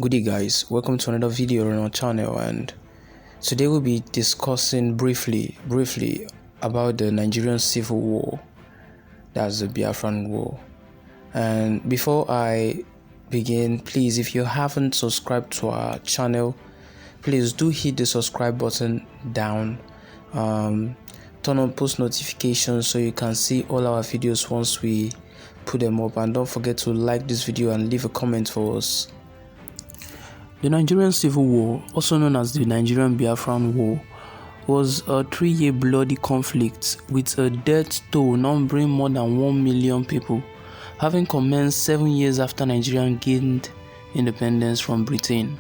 Good day guys, welcome to another video on our channel, and today we'll be discussing briefly about the Nigerian civil war. That's the Biafran war. And before I begin, please, if you haven't subscribed to our channel, please do hit the subscribe button down, turn on post notifications so you can see all our videos once we put them up, and don't forget to like this video and leave a comment for us. The Nigerian Civil War, also known as the Nigerian Biafran War, was a 3-year bloody conflict with a death toll numbering more than 1 million people, having commenced 7 years after Nigeria gained independence from Britain.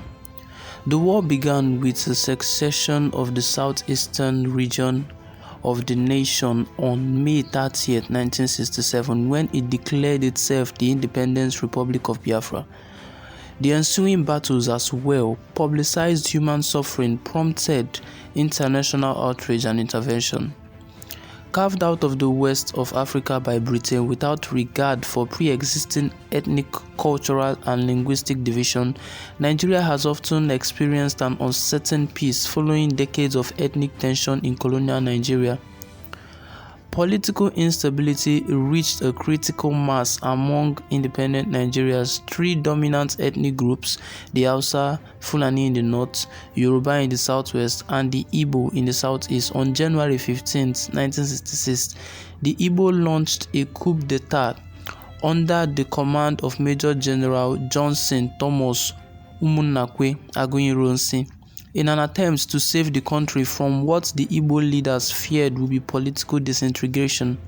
The war began with the secession of the southeastern region of the nation on May 30, 1967, when it declared itself the Independent Republic of Biafra. The ensuing battles, as well publicized human suffering, prompted international outrage and intervention. Carved out of the west of Africa by Britain without regard for pre-existing ethnic, cultural and linguistic division, Nigeria has often experienced an uncertain peace following decades of ethnic tension in colonial Nigeria. Political instability reached a critical mass among independent Nigeria's 3 dominant ethnic groups: the Hausa, Fulani in the north, Yoruba in the southwest, and the Igbo in the southeast. On January 15, 1966, the Igbo launched a coup d'etat under the command of Major General Johnson Thomas Umunnakwe Aguiyi-Ironsi, in an attempt to save the country from what the Igbo leaders feared would be political disintegration.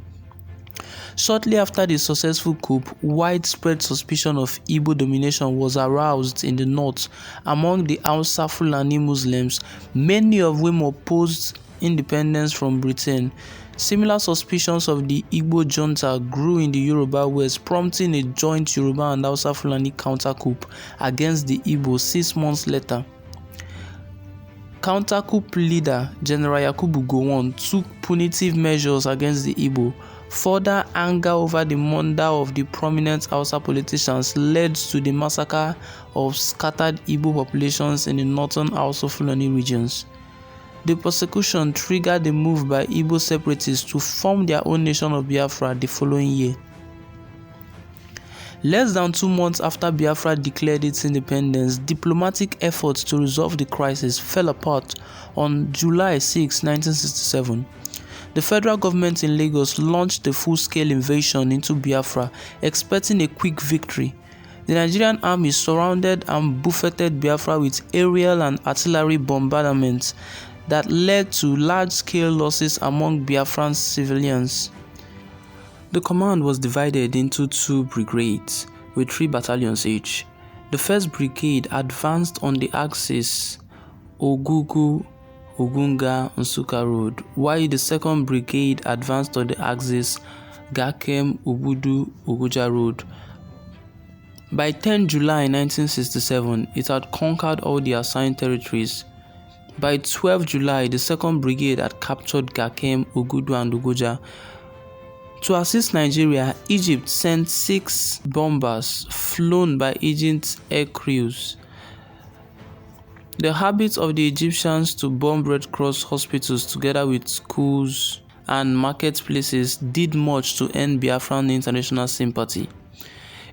Shortly after the successful coup, widespread suspicion of Igbo domination was aroused in the north among the Hausa Fulani Muslims, many of whom opposed independence from Britain. Similar suspicions of the Igbo junta grew in the Yoruba West, prompting a joint Yoruba and Hausa Fulani counter-coup against the Igbo 6 months later. Counter-coup leader General Yakubu Gowon took punitive measures against the Igbo. Further anger over the murder of the prominent Hausa politicians led to the massacre of scattered Igbo populations in the northern Hausa Fulani regions. The persecution triggered the move by Igbo separatists to form their own nation of Biafra the following year. Less than 2 months after Biafra declared its independence, diplomatic efforts to resolve the crisis fell apart. On July 6, 1967, the federal government in Lagos launched a full-scale invasion into Biafra, expecting a quick victory. The Nigerian army surrounded and buffeted Biafra with aerial and artillery bombardments that led to large-scale losses among Biafran civilians. The command was divided into 2 brigades with 3 battalions each. The 1st Brigade advanced on the axis Ogugu, Ogunga, Nsukka Road, while the 2nd Brigade advanced on the axis Gakem, Ubudu, Oguja Road. By 10 July 1967, it had conquered all the assigned territories. By 12 July, the 2nd Brigade had captured Gakem, Ugudu and Oguja. To assist Nigeria, Egypt sent 6 bombers flown by Egypt's air crews. The habit of the Egyptians to bomb Red Cross hospitals together with schools and marketplaces did much to earn Biafran international sympathy.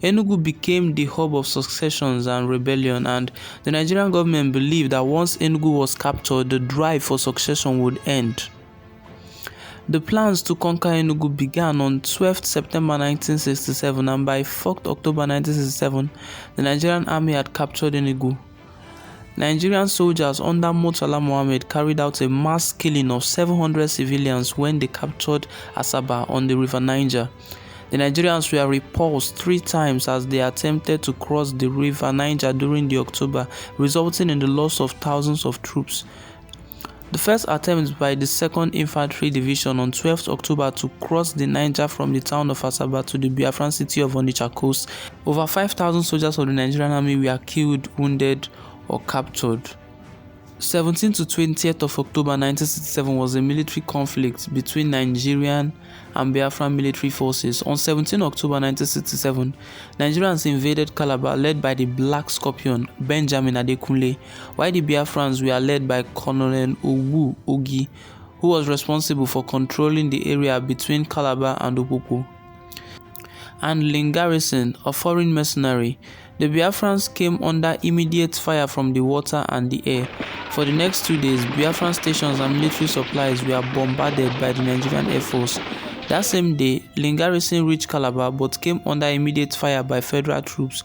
Enugu became the hub of successions and rebellion, and the Nigerian government believed that once Enugu was captured, the drive for succession would end. The plans to conquer Enugu began on 12 September 1967, and by 4 October 1967, the Nigerian army had captured Enugu. Nigerian soldiers under Murtala Mohammed carried out a mass killing of 700 civilians when they captured Asaba on the River Niger. The Nigerians were repulsed 3 times as they attempted to cross the River Niger during the October, resulting in the loss of thousands of troops. The first attempt by the 2nd Infantry Division on 12 October to cross the Niger from the town of Asaba to the Biafran city of Onitsha coast, over 5,000 soldiers of the Nigerian army were killed, wounded or captured. 17th to 20th of October 1967 was a military conflict between Nigerian and Biafran military forces. On 17 October 1967, Nigerians invaded Calabar led by the Black Scorpion, Benjamin Adekunle, while the Biafrans were led by Colonel Owu Ogi, who was responsible for controlling the area between Calabar and Opopo. And Lin Garrison, a foreign mercenary. The Biafrans came under immediate fire from the water and the air. For the next 2 days, Biafran stations and military supplies were bombarded by the Nigerian Air Force. That same day, Lin Garrison reached Calabar but came under immediate fire by federal troops.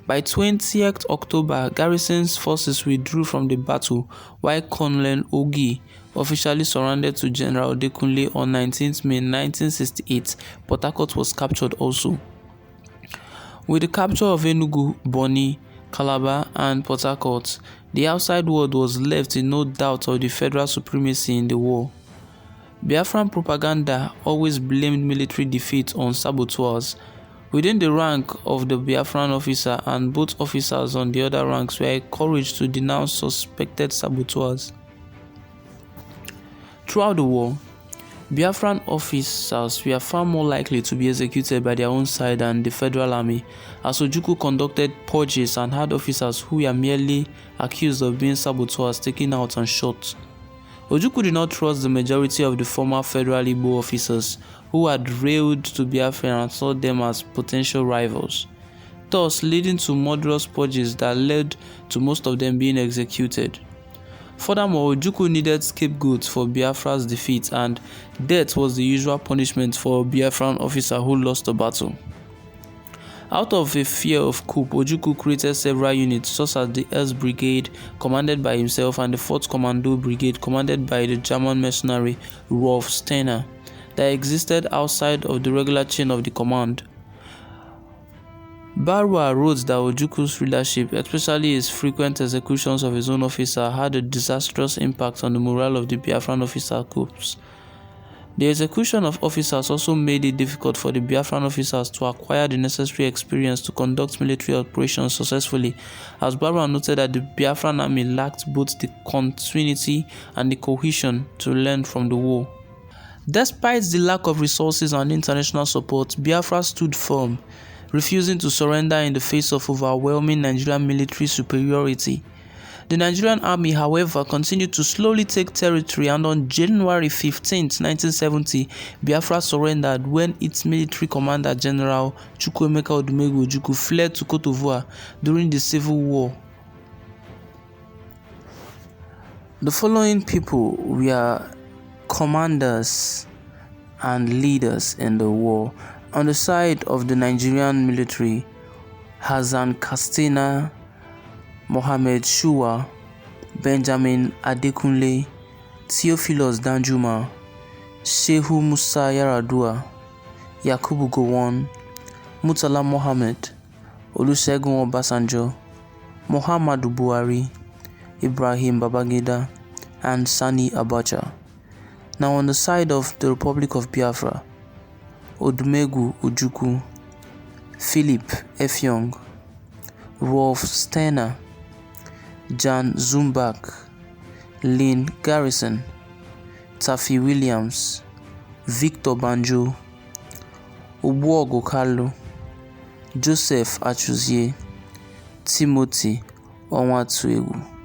By 20th October, Garrison's forces withdrew from the battle, while Colonel Ogi officially surrendered to General Adekunle on 19th May 1968. Port Harcourt was captured also. With the capture of Enugu, Bonny, Calabar, and Port Harcourt, the outside world was left in no doubt of the federal supremacy in the war. Biafran propaganda always blamed military defeat on saboteurs. Within the rank of the Biafran officer and both officers on the other ranks were encouraged to denounce suspected saboteurs. Throughout the war, Biafran officers were far more likely to be executed by their own side than the Federal Army, as Ojukwu conducted purges and had officers who were merely accused of being saboteurs taken out and shot. Ojukwu did not trust the majority of the former Federal Igbo officers who had railed to Biafra and saw them as potential rivals, thus leading to murderous purges that led to most of them being executed. Furthermore, Ojukwu needed scapegoats for Biafra's defeat, and death was the usual punishment for a Biafran officer who lost the battle. Out of a fear of coup, Ojukwu created several units such as the S Brigade, commanded by himself, and the 4th Commando Brigade, commanded by the German mercenary Rolf Steiner, that existed outside of the regular chain of the command. Barua wrote that Ojukwu's leadership, especially his frequent executions of his own officer, had a disastrous impact on the morale of the Biafran officer corps. The execution of officers also made it difficult for the Biafran officers to acquire the necessary experience to conduct military operations successfully, as Barua noted that the Biafran army lacked both the continuity and the cohesion to learn from the war. Despite the lack of resources and international support, Biafra stood firm, refusing to surrender in the face of overwhelming Nigerian military superiority. The Nigerian army, however, continued to slowly take territory, and on January 15, 1970, Biafra surrendered when its military commander, General Chukwuemeka Odumegwu Ojukwu, fled to Cote d'Ivoire during the Civil War. The following people were commanders and leaders in the war. On the side of the Nigerian military, Hassan Katsina, Mohammed Shua, Benjamin Adekunle, Theophilus Danjuma, Shehu Musa Yaradua, Yakubu Gowon, Murtala Mohammed, Olusegun Obasanjo, Muhammadu Buhari, Ibrahim Babangida, and Sani Abacha. Now on the side of the Republic of Biafra, Odumegwu Ojukwu, Philip Effiong, Rolf Steiner, Jan Zumbach, Lin Garrison, Taffy Williams, Victor Banjo, Obuogo Kalu, Joseph Achuzie, Timothy Onwatuegwu.